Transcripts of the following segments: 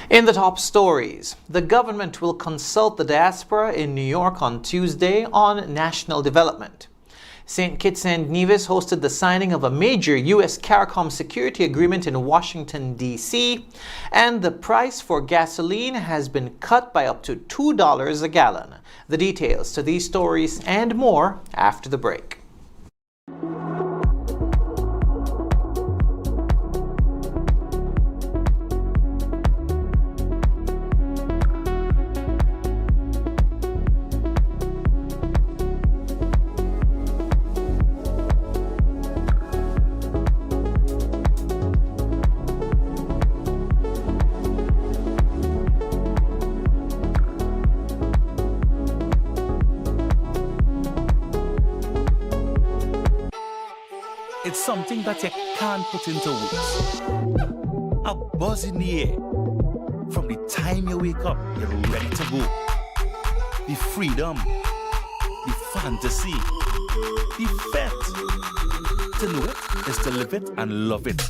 In the top stories, the government will consult the diaspora in New York on Tuesday on national development. St. Kitts and Nevis hosted the signing of a major U.S. CARICOM security agreement in Washington, D.C., and the price for gasoline has been cut by up to $2 a gallon. The details to these stories and more after the break. It's something that you can't put into words. A buzz in the air. From the time you wake up, you're ready to go. The freedom, the fantasy, the fete. To know it is to live it and love it.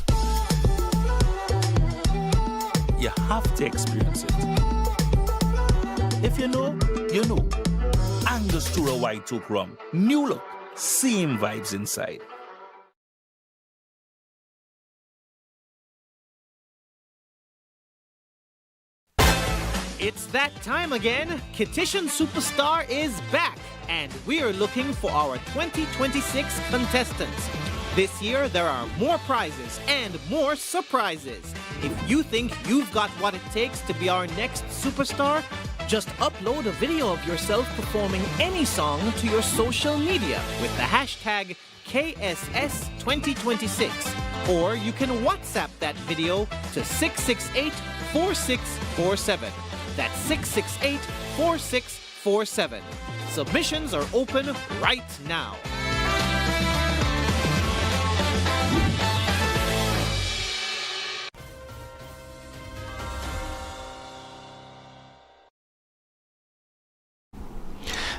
You have to experience it. If you know, you know. Angostura White Oak Rum. New look, same vibes inside. It's that time again. Kittition Superstar is back, and we are looking for our 2026 contestants. This year, there are more prizes and more surprises. If you think you've got what it takes to be our next superstar, just upload a video of yourself performing any song to your social media with the hashtag KSS2026, or you can WhatsApp that video to 668-4647. That's 668-4647. Submissions are open right now.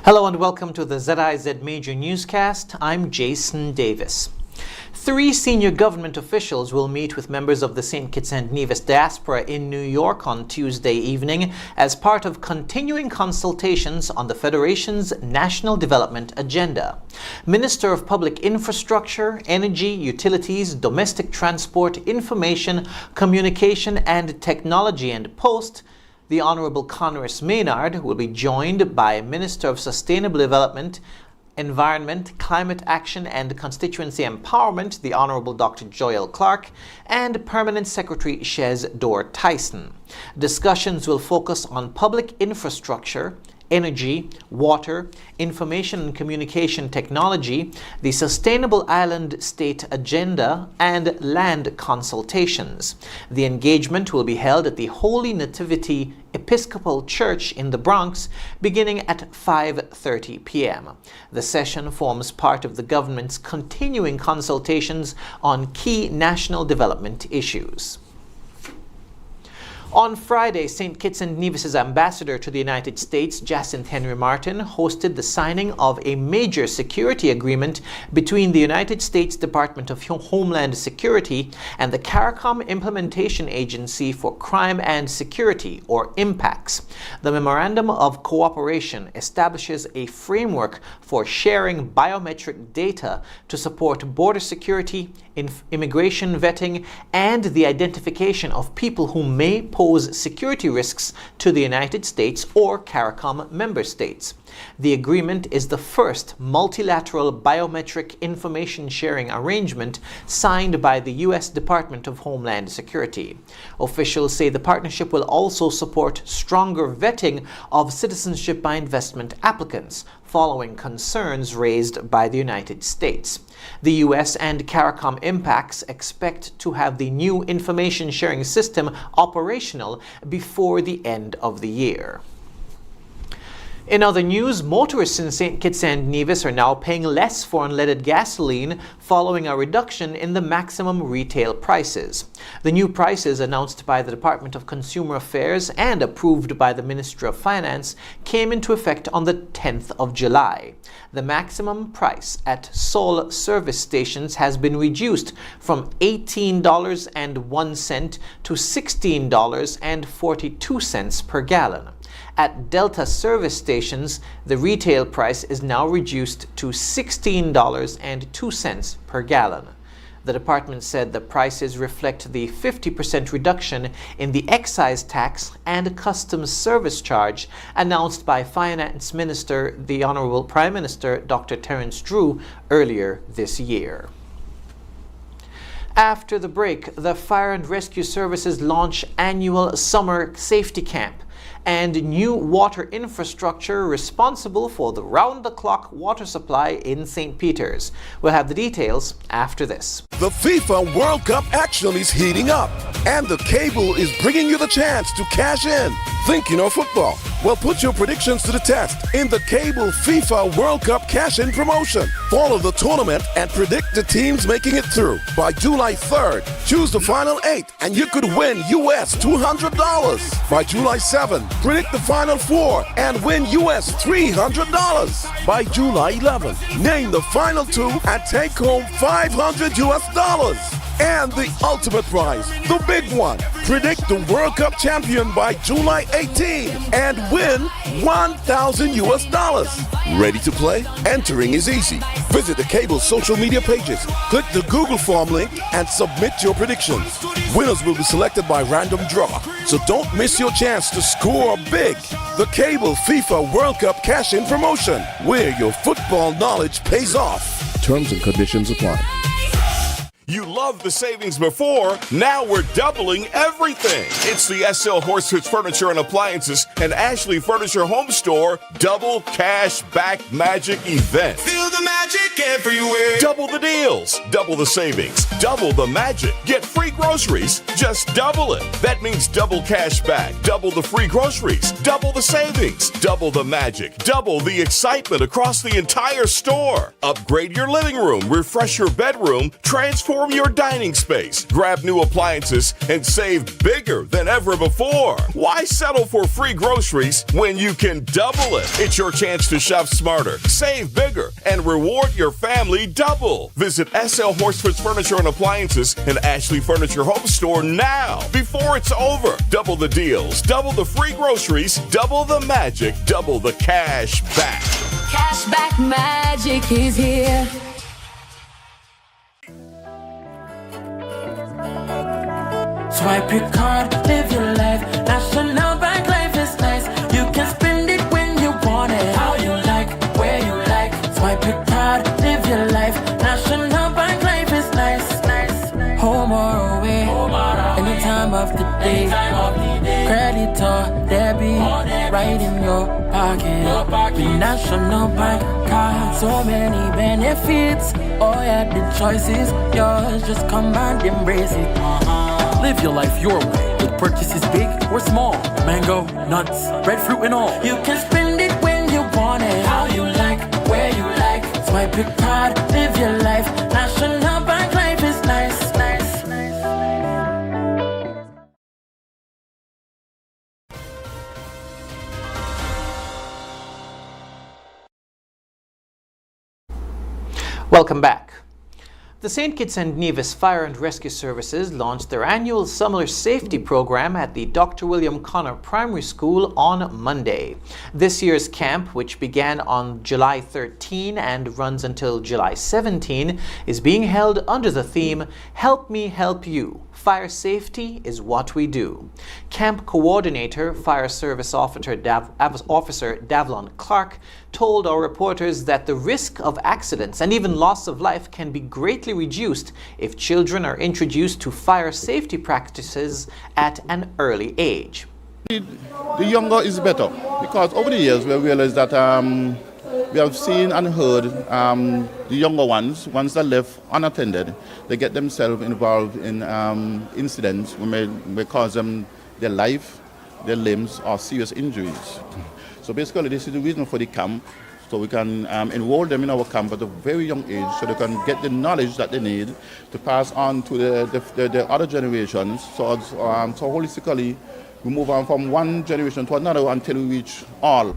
Hello and welcome to the ZIZ Major Newscast. I'm Jason Davis. 3 senior government officials will meet with members of the St. Kitts and Nevis diaspora in New York on Tuesday evening as part of continuing consultations on the Federation's National Development Agenda. Minister of Public Infrastructure, Energy, Utilities, Domestic Transport, Information, Communication and Technology and Post, the Honorable Conress Maynard, will be joined by Minister of Sustainable Development, Environment, Climate Action and Constituency Empowerment, the Honorable Dr. Joel Clark, and Permanent Secretary Shez Dorr-Tyson. Discussions will focus on public infrastructure, energy, water, information and communication technology, the Sustainable Island State Agenda, and land consultations. The engagement will be held at the Holy Nativity Episcopal Church in the Bronx beginning at 5:30 p.m. The session forms part of the government's continuing consultations on key national development issues. On Friday, St. Kitts and Nevis' ambassador to the United States, Jacinth Henry Martin, hosted the signing of a major security agreement between the United States Department of Homeland Security and the CARICOM Implementation Agency for Crime and Security, or IMPACS. The Memorandum of Cooperation establishes a framework for sharing biometric data to support border security, immigration vetting, and the identification of people who may pose security risks to the United States or CARICOM member states. The agreement is the first multilateral biometric information sharing arrangement signed by the U.S. Department of Homeland Security. Officials say the partnership will also support stronger vetting of citizenship by investment applicants, following concerns raised by the United States. The U.S. and CARICOM IMPACS expect to have the new information sharing system operational before the end of the year. In other news, motorists in St. Kitts and Nevis are now paying less for unleaded gasoline following a reduction in the maximum retail prices. The new prices, announced by the Department of Consumer Affairs and approved by the Ministry of Finance, came into effect on the 10th of July. The maximum price at Sol service stations has been reduced from $18.01 to $16.42 per gallon. At Delta service stations, the retail price is now reduced to $16.02 per gallon. The department said the prices reflect the 50% reduction in the excise tax and customs service charge announced by Finance Minister, the Honorable Prime Minister, Dr. Terence Drew, earlier this year. After the break, the Fire and Rescue Services launch annual summer safety camp and new water infrastructure responsible for the round-the-clock water supply in St. Peter's. We'll have the details after this. The FIFA World Cup action is heating up, and the cable is bringing you the chance to cash in. Thinking of football? Well, put your predictions to the test in the cable FIFA World Cup cash-in promotion. Follow the tournament and predict the teams making it through. By July 3rd, choose the final 8 and you could win US $200. By July 7th, predict the final 4 and win US $300. By July 11th, name the final 2 and take home $500 US. And the ultimate prize, the big one. Predict the World Cup champion by July 18 and win $1,000 US. Ready to play? Entering is easy. Visit the cable social media pages, click the Google form link and submit your predictions. Winners will be selected by random draw, so don't miss your chance to score big. The cable FIFA World Cup cash-in promotion, where your football knowledge pays off. Terms and conditions apply. You loved the savings before, now we're doubling everything. It's the SL Horsefits Furniture and Appliances and Ashley Furniture Home Store Double Cash Back Magic event. Feel the magic everywhere. Double the deals, double the savings, double the magic. Get free groceries, just double it. That means double cash back, double the free groceries, double the savings, double the magic, double the excitement across the entire store. Upgrade your living room, refresh your bedroom, transform your dining space, grab new appliances, and save bigger than ever before. Why settle for free groceries when you can double it? It's your chance to shop smarter, save bigger, and reward your family double. Visit SL Horsefits Furniture and Appliances and Ashley Furniture Home Store now before it's over. Double the deals, double the free groceries, double the magic, double the cash back. Cash back magic is here. Swipe your card, live your life. National Bank life is nice. You can spend it when you want it, how you like, where you like. Swipe your card, live your life. National Bank life is nice. Home or away, any time of the day. Credit or debit, right in your pocket. With National Bank card, so many benefits. Oh yeah, the choice is yours. Just come and embrace it. Live your life your way with purchases big or small. Mango, nuts, breadfruit and all. You can spend it when you want it, how you like, where you like. Swipe your card, live your life. National Bank life is nice. Welcome back. The St. Kitts and Nevis Fire and Rescue Services launched their annual summer safety program at the Dr. William Connor Primary School on Monday. This year's camp, which began on July 13 and runs until July 17, is being held under the theme, Help Me Help You. Fire safety is what we do. Camp Coordinator, Fire Service Officer Davlon Clark told our reporters that the risk of accidents and even loss of life can be greatly reduced if children are introduced to fire safety practices at an early age. The younger is better, because over the years we realized that we have seen and heard the younger ones, once they're left unattended, they get themselves involved in incidents which may cause them their life, their limbs, or serious injuries. So basically this is the reason for the camp, so we can enroll them in our camp at a very young age so they can get the knowledge that they need to pass on to the other generations. So holistically we move on from one generation to another until we reach all.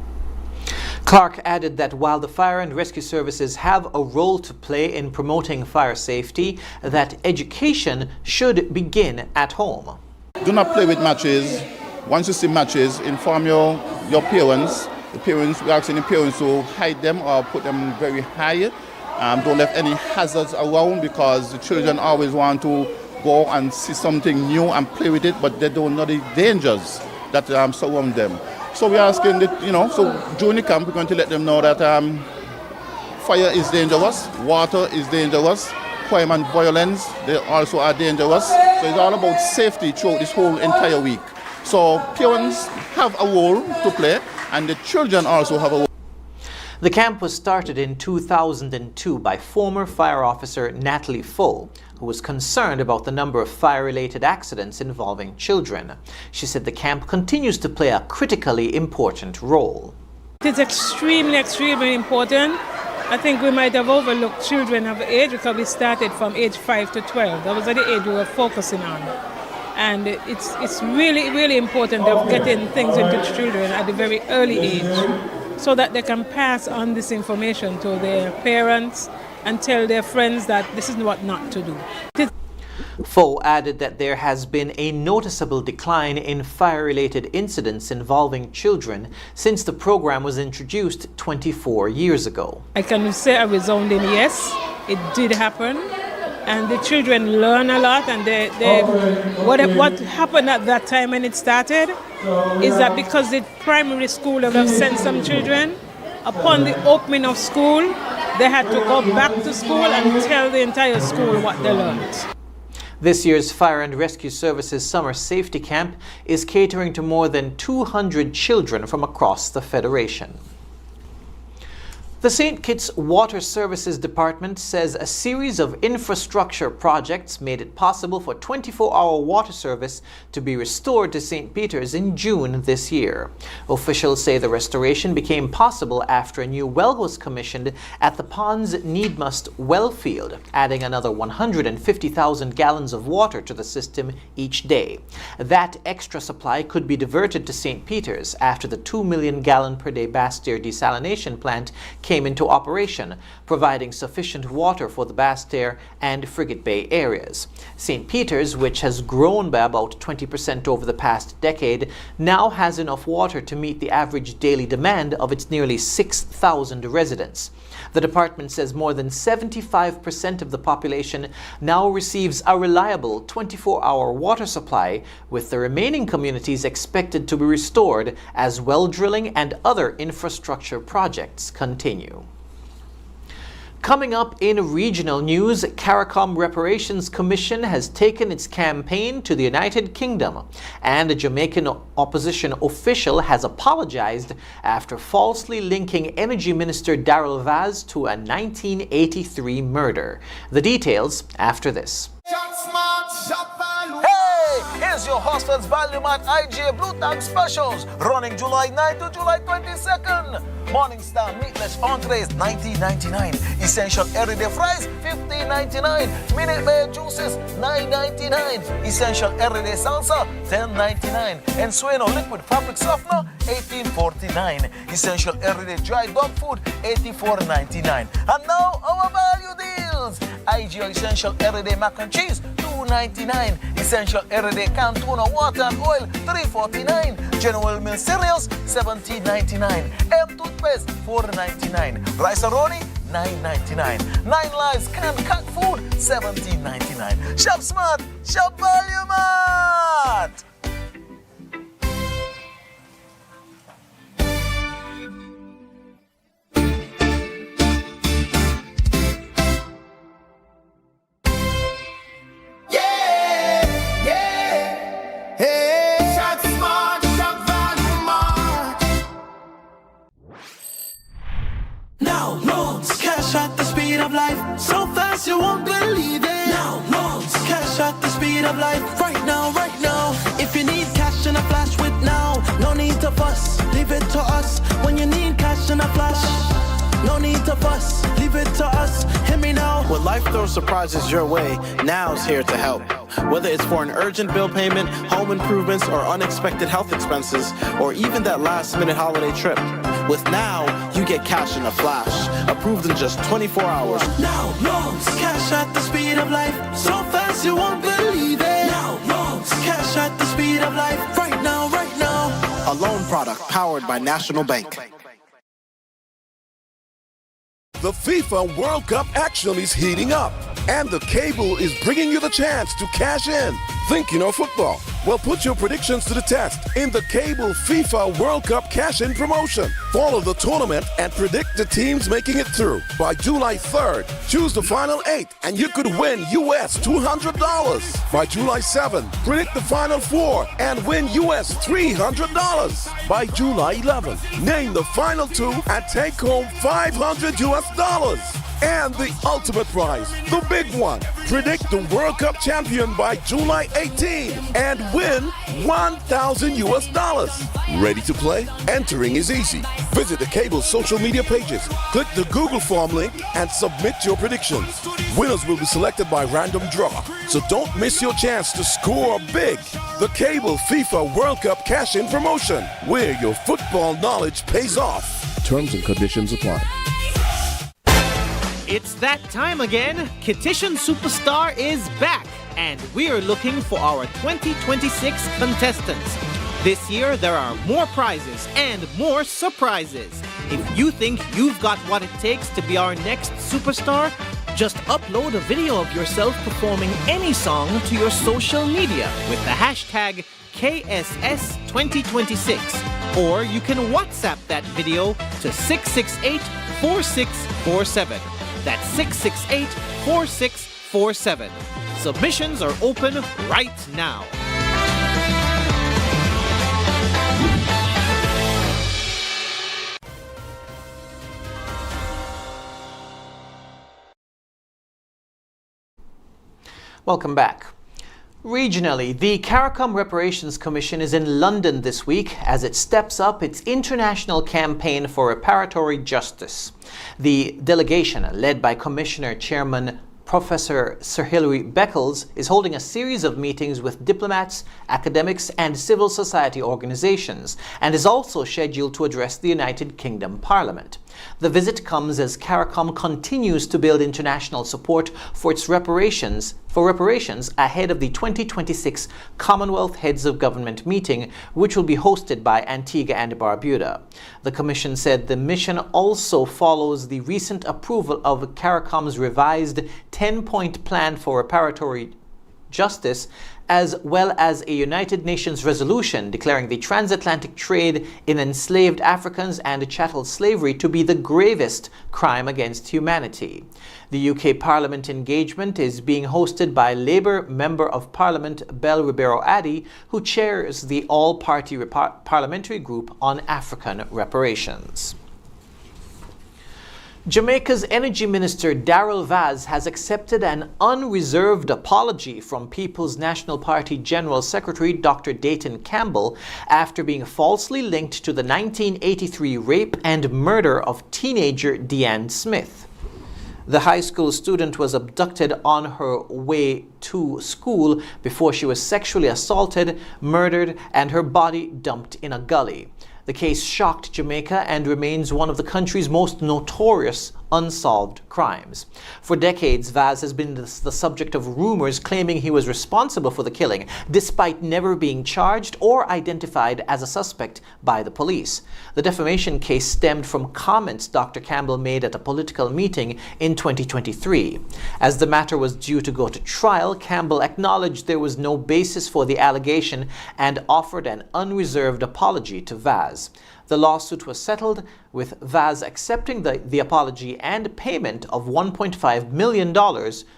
Clark added that while the fire and rescue services have a role to play in promoting fire safety, that education should begin at home. Do not play with matches. Once you see matches, inform your parents. We're asking the parents to hide them or put them very high. Don't let any hazards around, because the children always want to go and see something new and play with it, but they don't know the dangers that surround them. So we're asking that, so during the camp, we're going to let them know that fire is dangerous, water is dangerous, crime and violence, they also are dangerous. So it's all about safety throughout this whole entire week. So parents have a role to play, and the children also have a role. The camp was started in 2002 by former fire officer Natalie Foe, who was concerned about the number of fire-related accidents involving children. She said the camp continues to play a critically important role. It is extremely, extremely important. I think we might have overlooked children of age because we started from age 5 to 12. That was the age we were focusing on. And it's really, really important of getting things into children at a very early age, so that they can pass on this information to their parents and tell their friends that this is what not to do. Foe added that there has been a noticeable decline in fire-related incidents involving children since the program was introduced 24 years ago. I can say a resounding yes, it did happen. And the children learn a lot, and what happened at that time when it started is that because the primary school have sent some children, upon the opening of school, they had to go back to school and tell the entire school what they learned. This year's Fire and Rescue Services Summer Safety Camp is catering to more than 200 children from across the Federation. The St. Kitts Water Services Department says a series of infrastructure projects made it possible for 24-hour water service to be restored to St. Peter's in June this year. Officials say the restoration became possible after a new well was commissioned at the Ponds Needmust well field, adding another 150,000 gallons of water to the system each day. That extra supply could be diverted to St. Peter's after the 2 million gallon per day Basse-Terre desalination plant came into operation, providing sufficient water for the Basse-Terre and Frigate Bay areas. St. Peter's, which has grown by about 20% over the past decade, now has enough water to meet the average daily demand of its nearly 6,000 residents. The department says more than 75% of the population now receives a reliable 24-hour water supply, with the remaining communities expected to be restored as well drilling and other infrastructure projects continue. Coming up in regional news, CARICOM Reparations Commission has taken its campaign to the United Kingdom, and a Jamaican opposition official has apologized after falsely linking Energy Minister Darrell Vaz to a 1983 murder. The details after this. Hey, here's your Hostels Value Mart IGA Blue Tag Specials, running July 9 to July 22nd. Morning Star meatless entrees $19.99, essential everyday fries $15.99, Minute Maid juices $9.99, essential everyday salsa $10.99, and Sueno liquid fabric softener $18.49, essential everyday dry dog food $84.99. And now our value deals: IGA essential everyday mac and cheese $2.99, essential everyday canned tuna, water and oil $3.49, General Mills cereals $17.99, M toothpaste $4.99, rice aroni $9.99, 9 Lives canned cat food $17.99. Shop smart, shop Value Mart. At the speed of life, so fast you won't believe it. Now, loans, cash at the speed of life, right now, right now. If you need cash in a flash with now, no need to fuss, leave it to us. When you need cash in a flash, no need to fuss, leave it to us. Hear me now. When life throws surprises your way, now's here to help. Whether it's for an urgent bill payment, home improvements, or unexpected health expenses, or even that last-minute holiday trip, with Now, you You get cash in a flash, approved in just 24 hours. Now loans, cash at the speed of life, so fast you won't believe it. Now loans, cash at the speed of life, right now, right now. A loan product powered by National Bank. The FIFA World Cup action is heating up, and the cable is bringing you the chance to cash in. Thinking of football? Well, put your predictions to the test in the cable FIFA World Cup cash-in promotion. Follow the tournament and predict the teams making it through. By July 3rd, choose the final 8 and you could win US $200. By July 7th, predict the final 4 and win US $300. By July 11th, name the final 2 and take home $500 US. And the ultimate prize, the big one. Predict the World Cup champion by July 18 and win $1,000 US. Ready to play? Entering is easy. Visit the cable's social media pages, click the Google form link, and submit your predictions. Winners will be selected by random draw, so don't miss your chance to score big. The Cable FIFA World Cup cash-in promotion, where your football knowledge pays off. Terms and conditions apply. It's that time again. Kittition Superstar is back, and we're looking for our 2026 contestants. This year, there are more prizes and more surprises. If you think you've got what it takes to be our next superstar, just upload a video of yourself performing any song to your social media with the hashtag KSS2026, or you can WhatsApp that video to 668-4647. That's 668-4647. Submissions are open right now. Welcome back. Regionally, the CARICOM Reparations Commission is in London this week as it steps up its international campaign for reparatory justice. The delegation, led by Commissioner Chairman Professor Sir Hilary Beckles, is holding a series of meetings with diplomats, academics, and civil society organizations, and is also scheduled to address the United Kingdom Parliament. The visit comes as CARICOM continues to build international support for its reparations ahead of the 2026 Commonwealth Heads of Government meeting, which will be hosted by Antigua and Barbuda. The Commission said the mission also follows the recent approval of CARICOM's revised 10-point plan for reparatory justice, as well as a United Nations resolution declaring the transatlantic trade in enslaved Africans and chattel slavery to be the gravest crime against humanity. The UK Parliament engagement is being hosted by Labour Member of Parliament Bel Ribeiro-Addy, who chairs the all-party parliamentary group on African reparations. Jamaica's Energy Minister Darrell Vaz has accepted an unreserved apology from People's National Party General Secretary Dr. Dayton Campbell after being falsely linked to the 1983 rape and murder of teenager Deanne Smith. The high school student was abducted on her way to school before she was sexually assaulted, murdered, and her body dumped in a gully. The case shocked Jamaica and remains one of the country's most notorious unsolved crimes. For decades, Vaz has been the subject of rumors claiming he was responsible for the killing, despite never being charged or identified as a suspect by the police. The defamation case stemmed from comments Dr. Campbell made at a political meeting in 2023. As the matter was due to go to trial, Campbell acknowledged there was no basis for the allegation and offered an unreserved apology to Vaz. The lawsuit was settled, with Vaz accepting the apology and payment of $1.5 million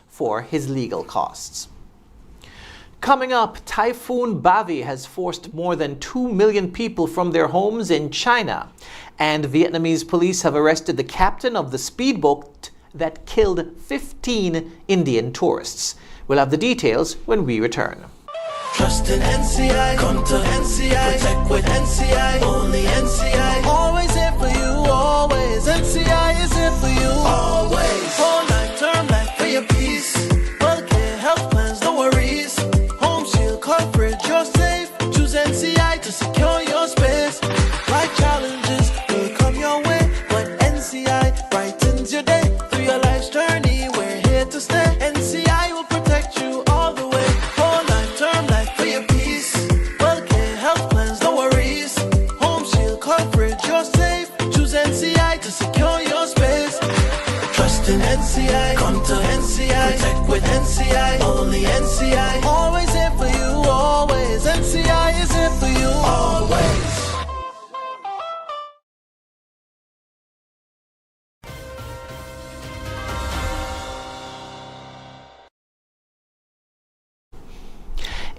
for his legal costs. Coming up, Typhoon Bavi has forced more than 2 million people from their homes in China, and Vietnamese police have arrested the captain of the speedboat that killed 15 Indian tourists. We'll have the details when we return. Trust in NCI, come to NCI, protect with NCI, only NCI. Always here for you, always. NCI is here for you, always. Whole life, term life for your peace. Healthcare, health plans, no worries. Home shield coverage, you're safe. Choose NCI to secure your space. Life challenges will come your way, but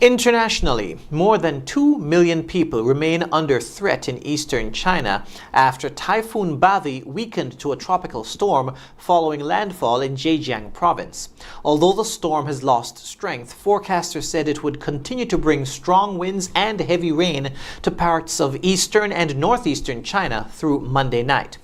Internationally, more than 2 million people remain under threat in eastern China after Typhoon Bavi weakened to a tropical storm following landfall in Zhejiang province. Although the storm has lost strength, forecasters said it would continue to bring strong winds and heavy rain to parts of eastern and northeastern China through Monday night.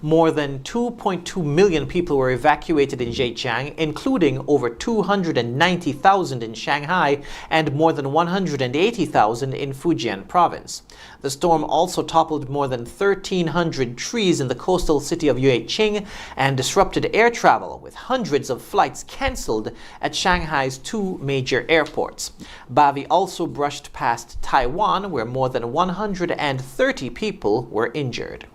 More than 2.2 million people were evacuated in Zhejiang, including over 290,000 in Shanghai and more than 180,000 in Fujian province. The storm also toppled more than 1,300 trees in the coastal city of Yueqing and disrupted air travel, with hundreds of flights cancelled at Shanghai's two major airports. Bavi also brushed past Taiwan, where more than 130 people were injured.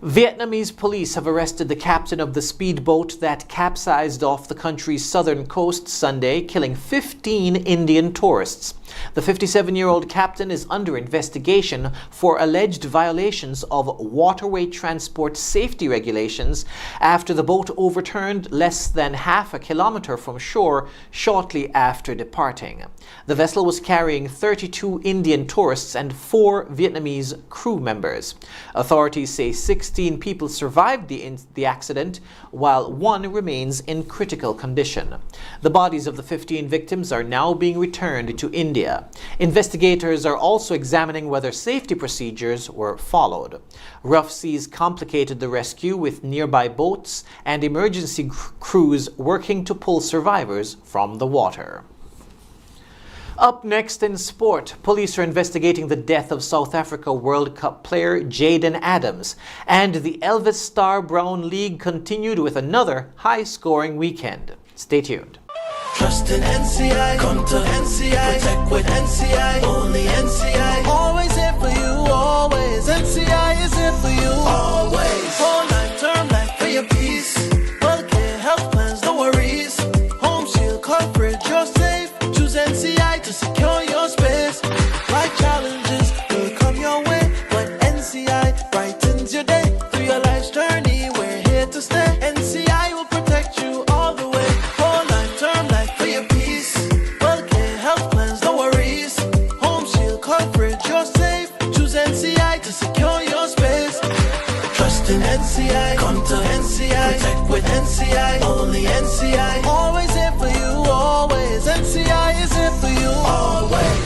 Vietnamese police have arrested the captain of the speedboat that capsized off the country's southern coast Sunday, killing 15 Indian tourists. The 57-year-old captain is under investigation for alleged violations of waterway transport safety regulations after the boat overturned less than half a kilometer from shore shortly after departing. The vessel was carrying 32 Indian tourists and 4 Vietnamese crew members. Authorities say 16 people survived the accident, while 1 remains in critical condition. The bodies of the 15 victims are now being returned to India. Investigators are also examining whether safety procedures were followed. Rough seas complicated the rescue, with nearby boats and emergency crews working to pull survivors from the water. Up next in sport, police are investigating the death of South Africa World Cup player Jaden Adams, and the Elvis Star Brown League continued with another high-scoring weekend. Stay tuned. Trust in NCI, come to NCI, protect with NCI, only NCI. Always here for you, always. NCI is here for you, always. Whole life, term life for your peace. Healthcare, health plans, no worries. Home shield coverage, you're safe. Choose NCI to secure your space. Life challenges will come your way, but NCI brightens your day. Through your life's journey, we're here to stay. NCI will protect you all the way. Whole life, term life for your peace. Healthcare, health plans, no worries. Home shield coverage, you're safe. Choose NCI to secure your space. Trust in NCI, come to NCI, protect with NCI, only NCI. Always here for you, always. NCI is here for you, always.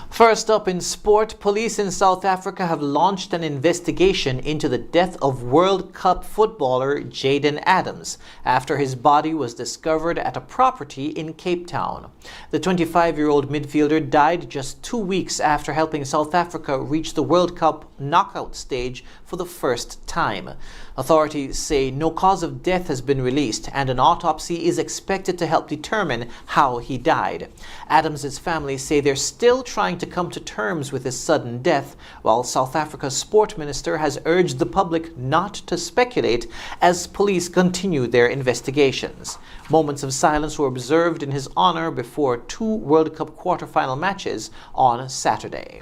First up in sport, police in South Africa have launched an investigation into the death of World Cup footballer Jaden Adams after his body was discovered at a property in Cape Town. The 25-year-old midfielder died just 2 weeks after helping South Africa reach the World Cup knockout stage for the first time. Authorities say no cause of death has been released, and an autopsy is expected to help determine how he died. Adams's family say they're still trying to come to terms with his sudden death, while South Africa's sport minister has urged the public not to speculate as police continue their investigations. Moments of silence were observed in his honor before 2 World Cup quarter-final matches on Saturday.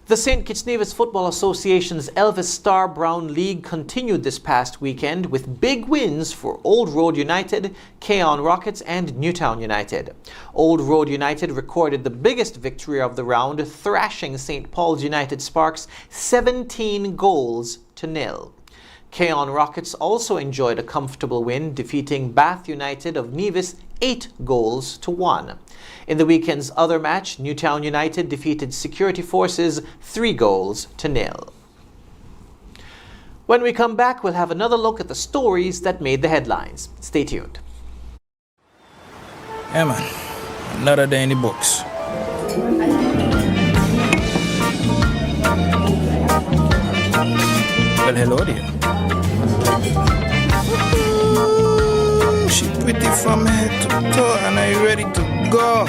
The St. Kitts Nevis Football Association's Elvis Star Brown League continued this past weekend with big wins for Old Road United, Keon Rockets and Newtown United. Old Road United recorded the biggest victory of the round, thrashing St. Paul's United Sparks 17 goals to nil. Keon Rockets also enjoyed a comfortable win, defeating Bath United of Nevis 8 goals to 1. In the weekend's other match, Newtown United defeated Security Forces 3 goals to nil. When we come back, we'll have another look at the stories that made the headlines. Stay tuned. Yeah, man. Another day in the books. Well, hello there. She pretty from head to toe, and are you ready to go?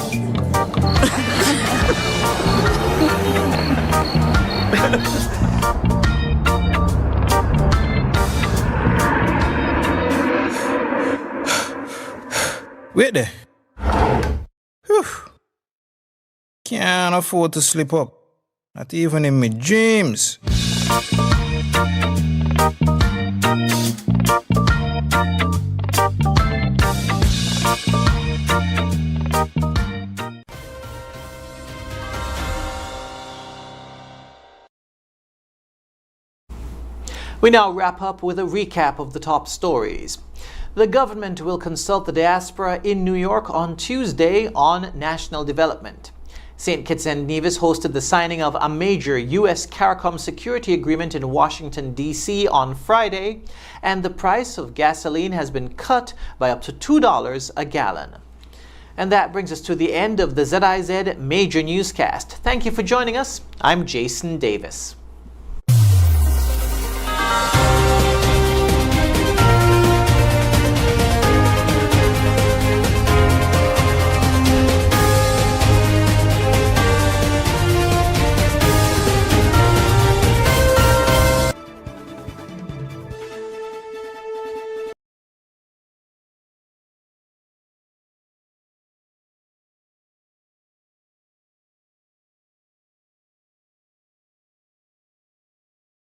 Wait there. Whew. Can't afford to slip up. Not even in my dreams. We now wrap up with a recap of the top stories. The government will consult the diaspora in New York on Tuesday on national development. St. Kitts and Nevis hosted the signing of a major U.S. CARICOM security agreement in Washington, D.C. on Friday, and the price of gasoline has been cut by up to $2 a gallon. And that brings us to the end of the ZIZ Major Newscast. Thank you for joining us. I'm Jason Davis.